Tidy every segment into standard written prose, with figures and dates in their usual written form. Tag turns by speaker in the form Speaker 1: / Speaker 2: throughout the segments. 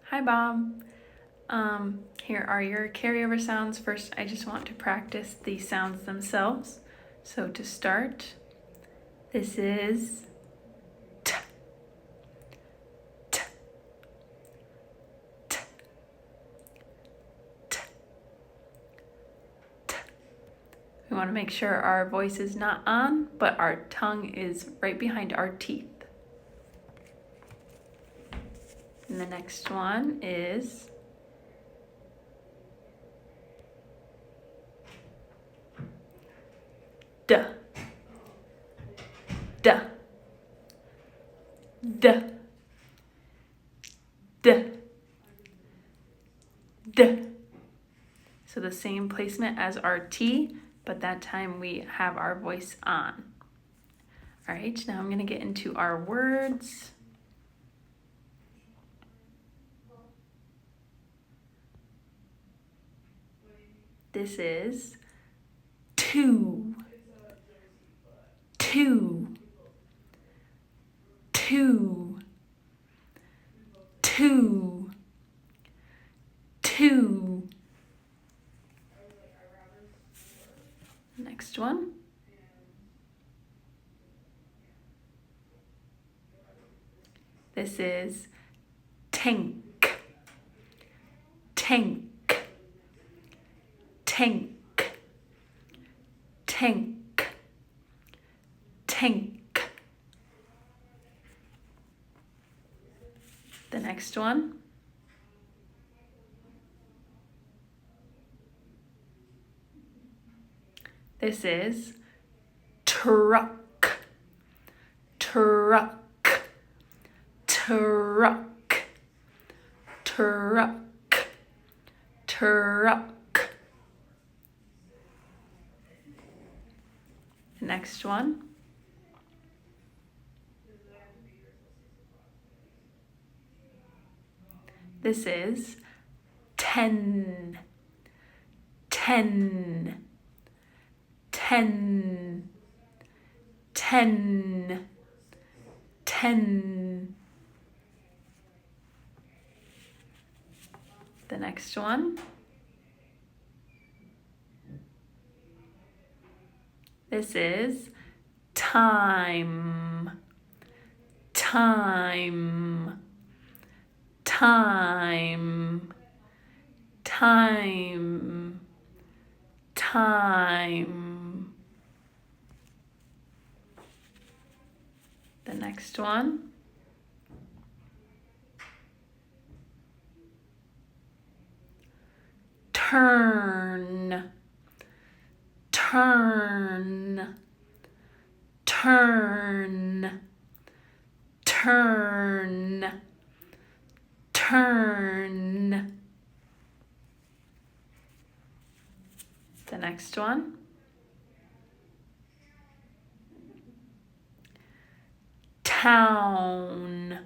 Speaker 1: Hi, Bob. Here are your carryover sounds. First, I just want to practice the sounds themselves. So to start, this is t, t, t, t, t. We want to make sure our voice is not on, but our tongue is right behind our teeth. And the next one is d, d, d, d, d. So the same placement as our T, but that time we have our voice on. All right, now I'm going to get into our words. This is two, two, two, two, two. Next one. This is tank, tank, tank, tank, tank. The next one. This is truck, truck, truck, truck, truck. The next one. This is 10, 10, 10, 10, 10. The next one. This is time, time, time, time, time. The next one. Turn, turn, turn, turn, turn. The next one. Town,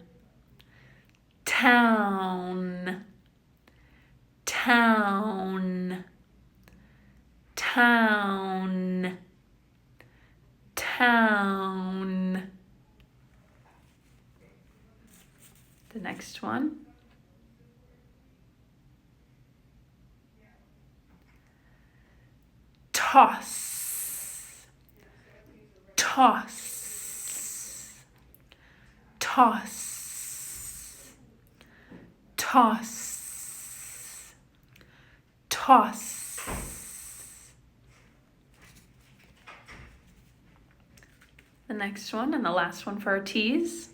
Speaker 1: town, town, town, town. The next one. Toss, toss, toss, toss, toss. The next one and the last one for our T's.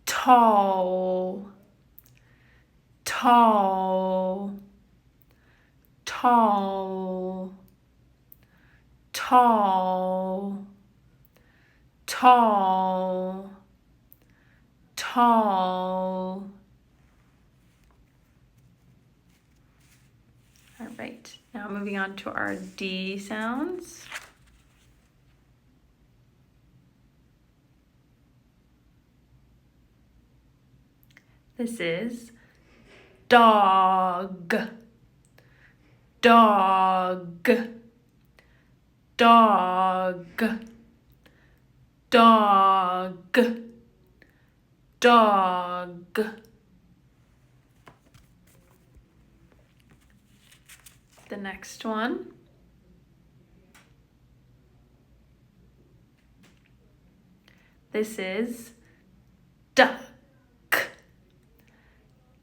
Speaker 1: Tall, tall, tall, tall, tall, tall. All right, now moving on to our D sounds. This is dog, dog, dog, dog. dog. The next one. This is duck,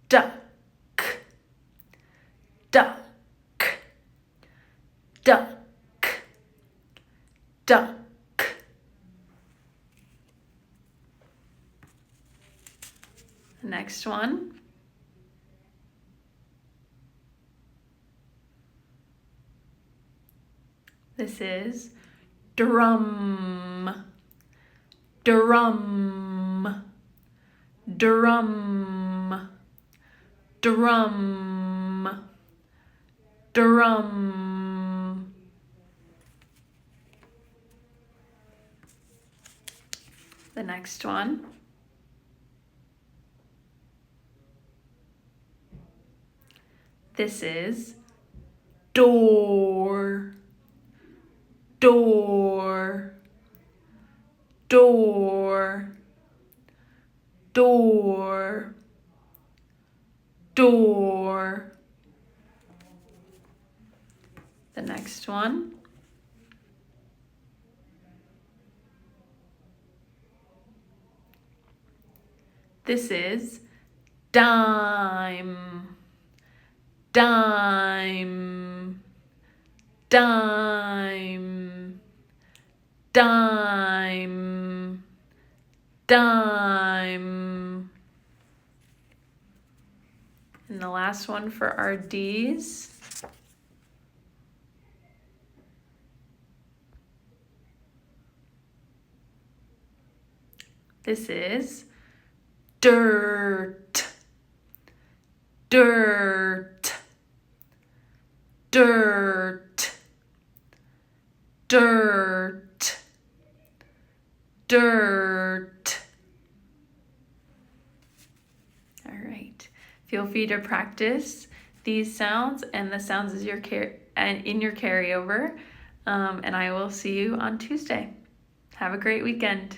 Speaker 1: duck, duck, duck, duck. The next one. This is drum, drum, drum, drum, drum. The next one. This is door, door, door, door, door. The next one. This is dime, dime, dime, dime, dime. And the last one for our D's. This is dirt, dirt, dirt, dirt, dirt. All right. Feel free to practice these sounds and the sounds as in your carryover. And I will see you on Tuesday. Have a great weekend.